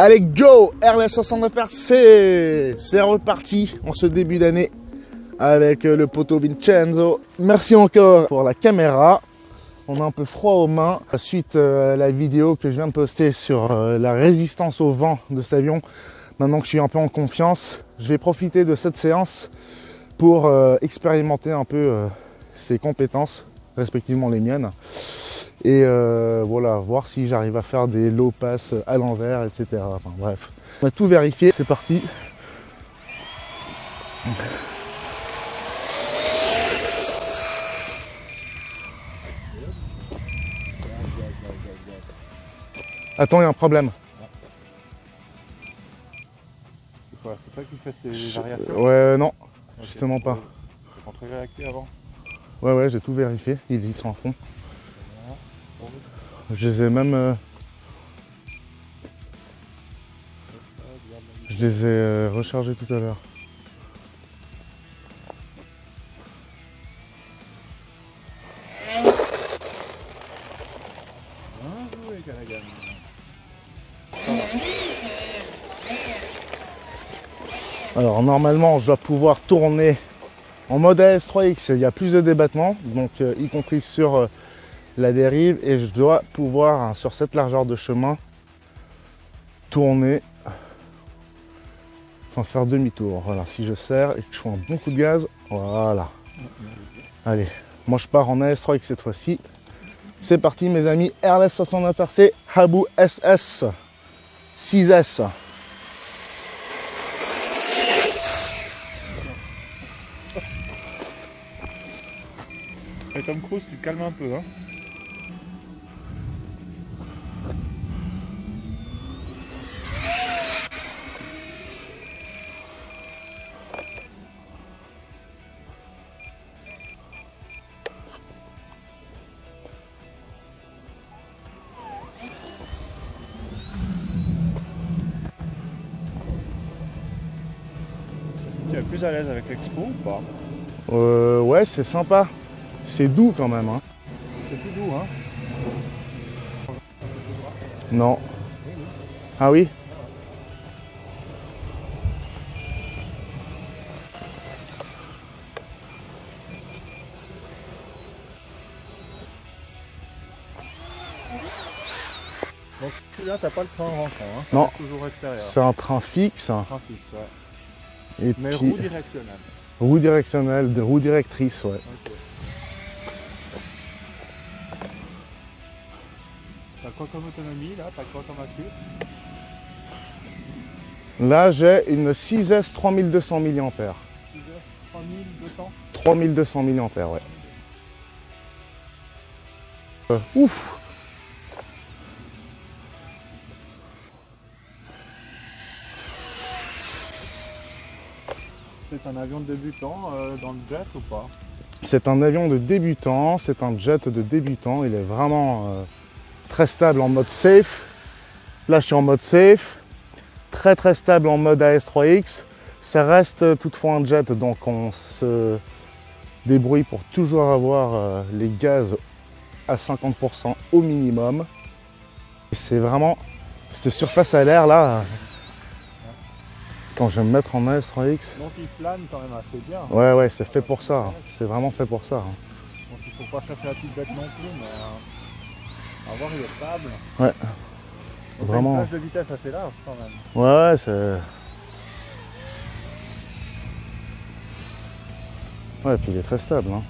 Allez, go! RS69RC! C'est reparti en ce début d'année avec le poteau Vincenzo. Merci encore pour la caméra. On a un peu froid aux mains. Suite à la vidéo que je viens de poster sur la résistance au vent de cet avion, maintenant que je suis un peu en confiance, je vais profiter de cette séance pour expérimenter un peu ses compétences, respectivement les miennes. Et voilà, voir si j'arrive à faire des low pass à l'envers, etc. Enfin bref, on a tout vérifié, c'est parti. Attends, il y a un problème. C'est quoi? C'est toi qui fais ces variations? Ouais, non, okay, justement pas. T'as contrôlé réacté avant? Ouais, j'ai tout vérifié, ils sont à fond. Je les ai même... je les ai rechargés tout à l'heure. Alors normalement je dois pouvoir tourner en mode AS3X, il y a plus de débattement, donc y compris sur la dérive, et je dois pouvoir sur cette largeur de chemin tourner, enfin faire demi-tour. Voilà, si je serre et que je fais un bon coup de gaz, voilà. Allez, moi je pars en AS3X cette fois-ci. C'est parti mes amis, RS69RC Habu SS 6S. Et Tom Cruise, tu te calmes un peu, hein. Tu es plus à l'aise avec l'Expo ou pas? Ouais, c'est sympa. C'est doux quand même, hein. C'est plus doux, hein. Non. Ah oui? Donc celui-là, t'as pas le train rentrant, hein. Non. Toujours extérieur. C'est un train fixe. Un train fixe, ouais. Et mais puis, roue directionnelle. Roue directionnelle, roue directrice, ouais. Okay. T'as quoi comme autonomie là? T'as quoi comme accu? Là j'ai une 6S 3200 mAh. 6S 3200? 3200 mAh, ouais. Ouf! C'est un avion de débutant dans le jet ou pas? C'est un avion de débutant, c'est un jet de débutant. Il est vraiment très stable en mode safe. Là je suis en mode safe. Très stable en mode AS3X. Ça reste toutefois un jet, donc on se débrouille pour toujours avoir les gaz à 50% au minimum. Et c'est vraiment cette surface à l'air là. Attends, je vais me mettre en AS3X. Donc il plane quand même assez bien. Ouais, c'est fait pour ça. C'est vraiment fait pour ça. Donc il faut pas chercher la petite bête non plus, mais à voir, il est stable. Ouais. Donc Vraiment. une plage de vitesse assez large quand même. Ouais, c'est... Ouais, puis il est très stable. Hein.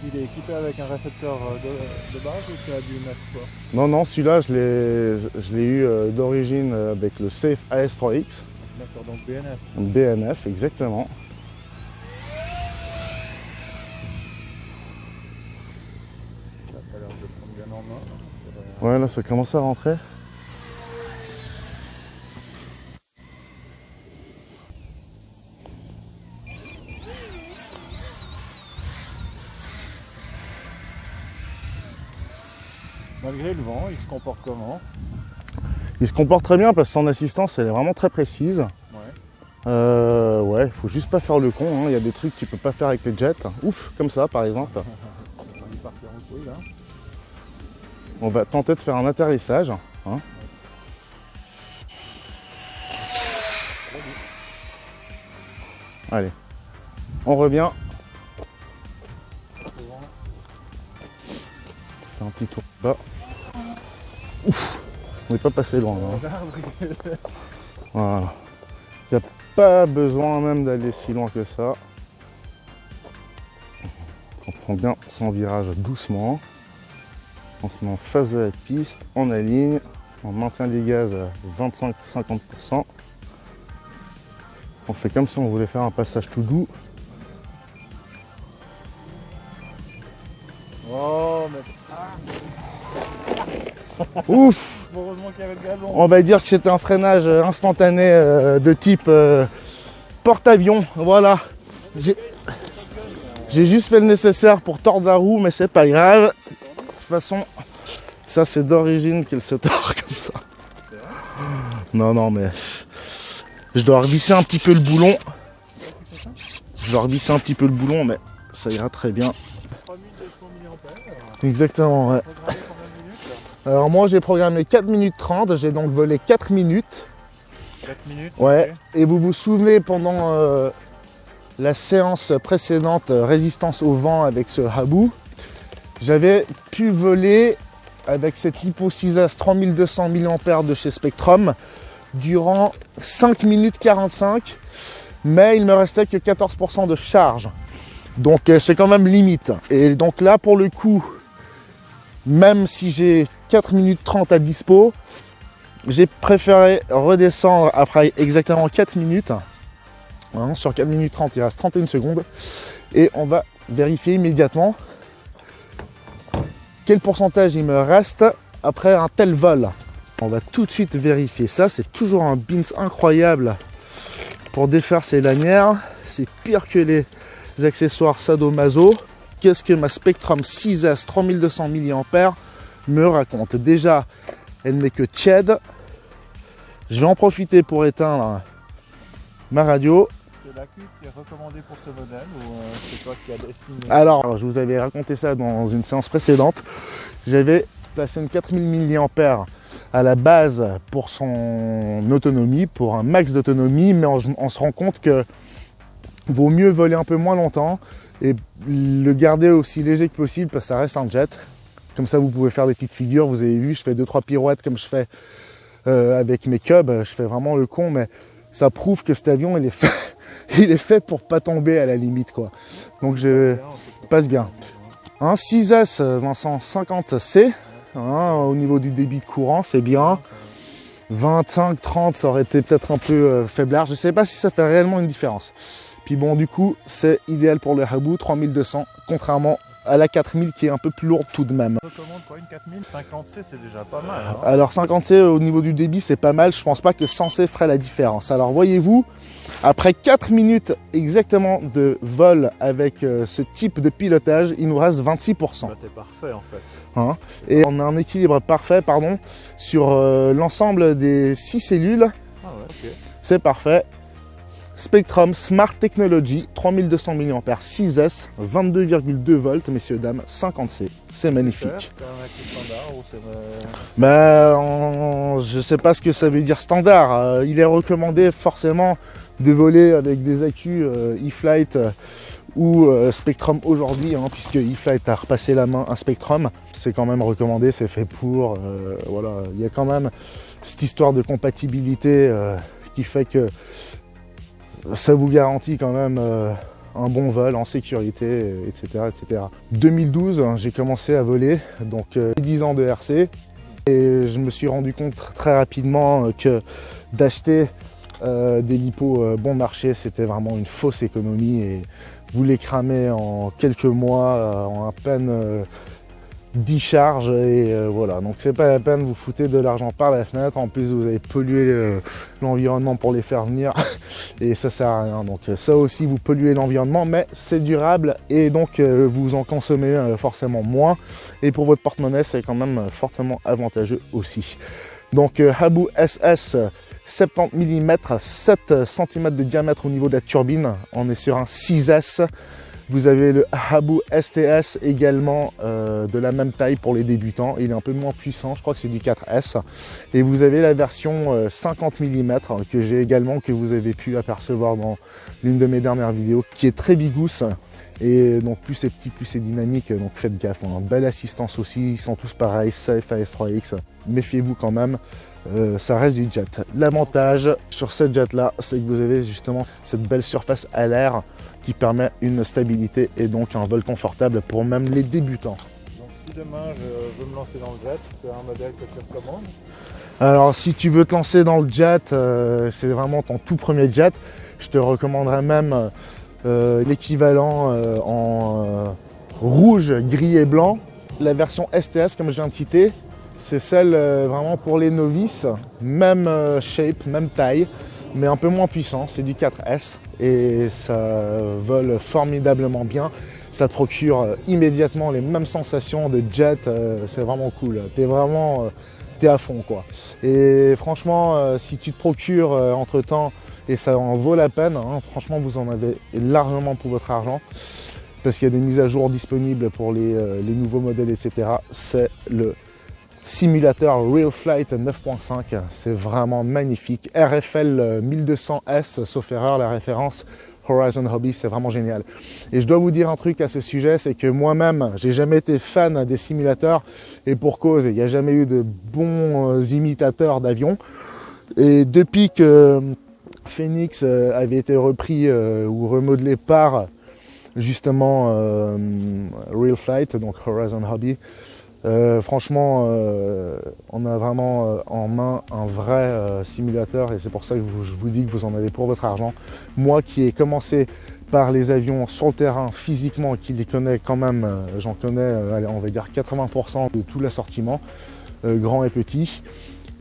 Il est équipé avec un récepteur de base ou tu as du neuf quoi? Non, celui-là, je l'ai eu d'origine avec le Safe AS3X. D'accord, donc BNF. BNF, exactement. Ça a l'air de prendre bien en main. Ouais, là, ça commence à rentrer. Malgré le vent, il se comporte comment? Il se comporte très bien parce que son assistance, elle est vraiment très précise. Ouais, faut juste pas faire le con, hein. Il y a des trucs que tu peux pas faire avec les jets. Ouf, comme ça par exemple. On va tenter de faire un atterrissage. Hein. Allez, on revient. Un petit tour bas. Ouf, on n'est pas passé loin là. Voilà. Il n'y a pas besoin même d'aller si loin que ça. On prend bien son virage doucement. On se met en face de la piste, on aligne, on maintient les gaz à 25-50%. On fait comme si on voulait faire un passage tout doux. Oh, mais... Ouf! Heureusement qu'il y avait le gazon. On va dire que c'était un freinage instantané de type porte-avions. Voilà. J'ai juste fait le nécessaire pour tordre la roue, mais c'est pas grave. De toute façon, ça c'est d'origine qu'elle se tord comme ça. Non, non, mais je dois revisser un petit peu le boulon. Mais ça ira très bien. 3200 mAh. Exactement, ouais. Alors moi j'ai programmé 4 minutes 30, j'ai donc volé 4 minutes. 4 minutes. Ouais, Ok. et vous vous souvenez pendant la séance précédente, résistance au vent avec ce Habu, j'avais pu voler avec cette Lipo 6S 3200 mAh de chez Spektrum durant 5 minutes 45, mais il me restait que 14% de charge. Donc c'est quand même limite. Et donc là pour le coup, même si j'ai 4 minutes 30 à dispo, j'ai préféré redescendre après exactement 4 minutes. Hein, sur 4 minutes 30, il reste 31 secondes. Et on va vérifier immédiatement quel pourcentage il me reste après un tel vol. On va tout de suite vérifier ça. C'est toujours un bins incroyable pour défaire ces lanières. C'est pire que les accessoires sadomaso. Qu'est-ce que ma Spektrum 6S 3200 mAh me raconte? Déjà, elle n'est que tiède. Je vais en profiter pour éteindre ma radio. C'est la cuve qui est recommandée pour ce modèle ou c'est toi qui as estimé? Alors, je vous avais raconté ça dans une séance précédente. J'avais placé une 4000 mAh à la base pour son autonomie, pour un max d'autonomie, mais on se rend compte que vaut mieux voler un peu moins longtemps et le garder aussi léger que possible parce que ça reste un jet. Comme ça, vous pouvez faire des petites figures. Vous avez vu, je fais 2-3 pirouettes comme je fais avec mes cubs. Je fais vraiment le con, mais ça prouve que cet avion, il est fait pour pas tomber à la limite, quoi. Donc je passe bien. Un 6S Vincent 50C, hein, au niveau du débit de courant, c'est bien. 25-30, ça aurait été peut-être un peu faiblard. Je sais pas si ça fait réellement une différence. Puis bon, du coup, c'est idéal pour le Habu 3200, contrairement à la 4000 qui est un peu plus lourde tout de même. On recommande quoi, une 4000? 50C, c'est déjà pas mal. Hein. Alors 50C au niveau du débit, c'est pas mal. Je pense pas que 100C ferait la différence. Alors voyez-vous, après 4 minutes exactement de vol avec ce type de pilotage, il nous reste 26%. Bah, t'es parfait en fait. Hein, et on a un équilibre parfait, pardon, sur l'ensemble des 6 cellules. Ah ouais, ok. C'est parfait. Spektrum Smart Technology 3200 mAh 6S 22,2 volts, messieurs dames, 50C. C'est magnifique. C'est un acquis standard ou c'est... Je sais pas ce que ça veut dire standard. Il est recommandé forcément de voler avec des accus E-Flight ou Spektrum aujourd'hui, hein, puisque E-Flight a repassé la main à Spektrum. C'est quand même recommandé, c'est fait pour. Voilà, il y a quand même cette histoire de compatibilité qui fait que ça vous garantit quand même un bon vol en sécurité, etc. etc. 2012, hein, j'ai commencé à voler, donc 10 ans de RC. Et je me suis rendu compte très rapidement que d'acheter des lipos bon marché, c'était vraiment une fausse économie. Et vous les cramez en quelques mois, en à peine 10 charges et voilà, donc c'est pas la peine, vous foutez de l'argent par la fenêtre, en plus vous avez pollué l'environnement pour les faire venir et ça sert à rien. Donc ça aussi, vous polluez l'environnement, mais c'est durable et donc vous en consommez forcément moins et pour votre porte-monnaie c'est quand même fortement avantageux aussi. Donc Habu SS 70 mm, 7 cm de diamètre au niveau de la turbine, on est sur un 6S Vous avez le Habu STS également de la même taille pour les débutants. Il est un peu moins puissant, je crois que c'est du 4S. Et vous avez la version 50 mm que j'ai également, que vous avez pu apercevoir dans l'une de mes dernières vidéos, qui est très bigousse. Et donc plus c'est petit, plus c'est dynamique, donc faites gaffe. Belle assistance aussi, ils sont tous pareils, safe AS3X. Méfiez-vous quand même. Ça reste du jet. L'avantage sur cette jet là, c'est que vous avez justement cette belle surface à l'air qui permet une stabilité et donc un vol confortable pour même les débutants. Donc si demain je veux me lancer dans le jet, c'est un modèle que tu recommandes? Alors si tu veux te lancer dans le jet, c'est vraiment ton tout premier jet, je te recommanderais même l'équivalent en rouge, gris et blanc. La version STS comme je viens de citer, c'est celle vraiment pour les novices, même shape, même taille, mais un peu moins puissant, c'est du 4S et ça vole formidablement bien. Ça te procure immédiatement les mêmes sensations de jet, c'est vraiment cool, t'es à fond quoi. Et franchement, si tu te procures entre temps, et ça en vaut la peine, hein, franchement vous en avez largement pour votre argent, parce qu'il y a des mises à jour disponibles pour les nouveaux modèles, etc. C'est le simulateur Real Flight 9.5, c'est vraiment magnifique. RFL 1200S, sauf erreur, la référence Horizon Hobby, c'est vraiment génial. Et je dois vous dire un truc à ce sujet, c'est que moi-même, j'ai jamais été fan des simulateurs, et pour cause, il n'y a jamais eu de bons imitateurs d'avions. Et depuis que Phoenix avait été repris ou remodelé par justement Real Flight, donc Horizon Hobby, franchement, on a vraiment en main un vrai simulateur et c'est pour ça que je vous dis que vous en avez pour votre argent. Moi qui ai commencé par les avions sur le terrain physiquement et qui les connais quand même, j'en connais allez, on va dire 80% de tout l'assortiment, grand et petit.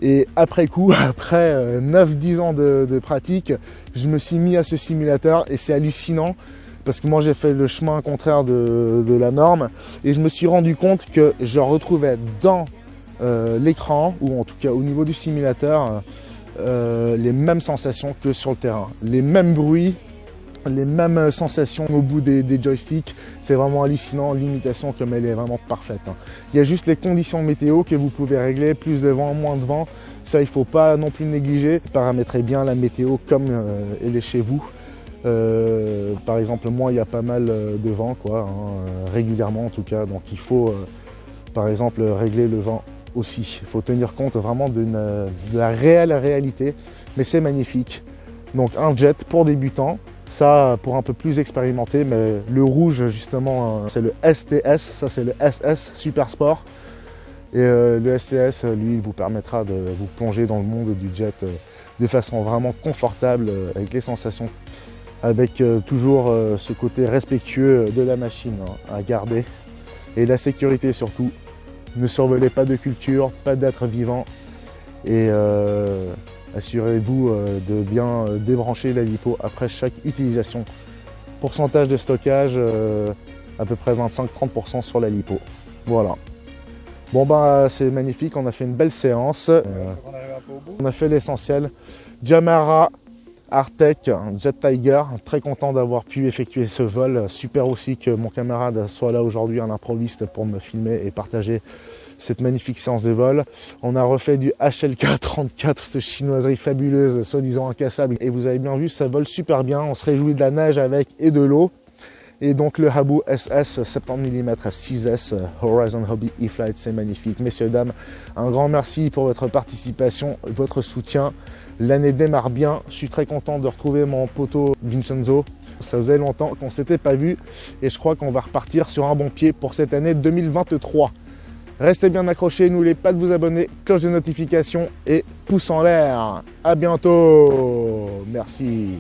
Et après coup, après 9-10 ans de pratique, je me suis mis à ce simulateur et c'est hallucinant. Parce que moi j'ai fait le chemin contraire de la norme et je me suis rendu compte que je retrouvais dans l'écran, ou en tout cas au niveau du simulateur, les mêmes sensations que sur le terrain. Les mêmes bruits, les mêmes sensations au bout des joysticks. C'est vraiment hallucinant, l'imitation comme elle est vraiment parfaite. Il y a juste les conditions météo que vous pouvez régler, plus de vent, moins de vent. Ça il ne faut pas non plus négliger. Paramétrez bien la météo comme elle est chez vous. Par exemple, moi il y a pas mal de vent régulièrement en tout cas, donc il faut par exemple régler le vent aussi. Il faut tenir compte vraiment de la réalité, mais c'est magnifique. Donc un jet pour débutants, ça pour un peu plus expérimenté, mais le rouge justement c'est le STS, ça c'est le SS Super Sport. Et le STS, lui, il vous permettra de vous plonger dans le monde du jet de façon vraiment confortable, avec les sensations, avec toujours ce côté respectueux de la machine à garder. Et la sécurité surtout, ne survolez pas de culture, pas d'êtres vivants. Et assurez-vous de bien débrancher la lipo après chaque utilisation. Pourcentage de stockage, à peu près 25-30% sur la lipo. Voilà. Bon bah c'est magnifique, on a fait une belle séance. On a fait l'essentiel. Jamara Artec Jet Tiger, très content d'avoir pu effectuer ce vol. Super aussi que mon camarade soit là aujourd'hui, un improviste, pour me filmer et partager cette magnifique séance de vol. On a refait du HLK 34, cette chinoiserie fabuleuse, soi-disant incassable. Et vous avez bien vu, ça vole super bien. On se réjouit de la neige avec et de l'eau. Et donc le Habu SS 70 mm à 6S Horizon Hobby E-Flight, c'est magnifique. Messieurs, dames, un grand merci pour votre participation, votre soutien. L'année démarre bien, je suis très content de retrouver mon poteau Vincenzo. Ça faisait longtemps qu'on ne s'était pas vu et je crois qu'on va repartir sur un bon pied pour cette année 2023. Restez bien accrochés, n'oubliez pas de vous abonner, cloche de notification et pouce en l'air. À bientôt, merci.